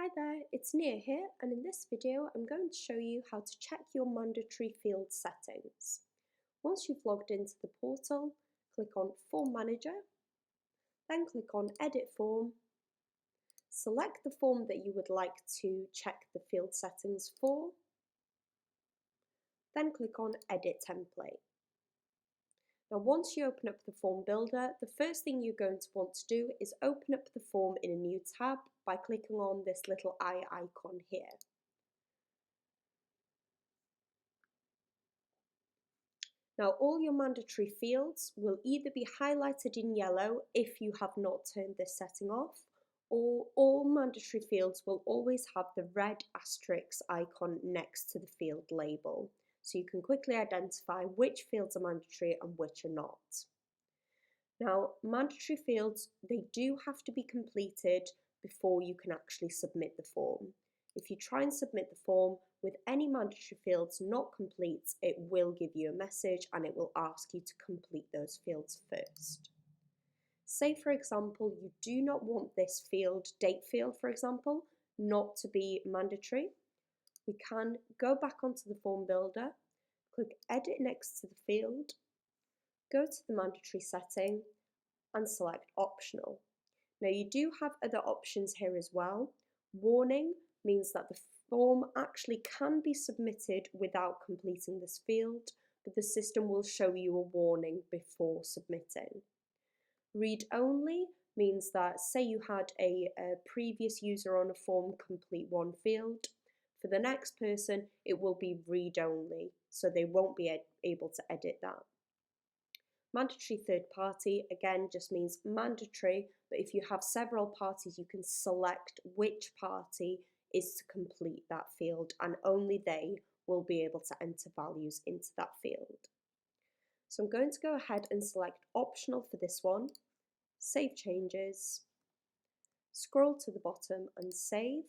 Hi there, it's Nia here, and in this video I'm going to show you how to check your mandatory field settings. Once you've logged into the portal, click on Form Manager, then click on Edit Form, select the form that you would like to check the field settings for, then click on Edit Template. Now once you open up the form builder, the first thing you're going to want to do is open up the form in a new tab by clicking on this little eye icon here. Now all your mandatory fields will either be highlighted in yellow if you have not turned this setting off, or all mandatory fields will always have the red asterisk icon next to the field label, so you can quickly identify which fields are mandatory and which are not. Now, mandatory fields, they do have to be completed before you can actually submit the form. If you try and submit the form with any mandatory fields not complete, it will give you a message and it will ask you to complete those fields first. Say, for example, you do not want this field, date field, for example, not to be mandatory. We can go back onto the form builder, click Edit next to the field, go to the mandatory setting and select Optional. Now you do have other options here as well. Warning means that the form actually can be submitted without completing this field, but the system will show you a warning before submitting. Read Only means that, say you had a previous user on a form complete one field, for the next person it will be read only, so they won't be able to edit that. Mandatory third party, again, just means mandatory, but if you have several parties, you can select which party is to complete that field, and only they will be able to enter values into that field. So I'm going to go ahead and select Optional for this one, Save Changes, scroll to the bottom and save.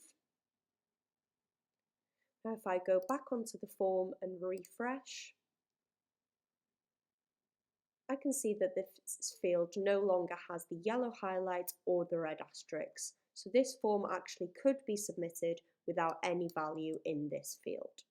Now if I go back onto the form and refresh, I can see that this field no longer has the yellow highlight or the red asterisk. So this form actually could be submitted without any value in this field.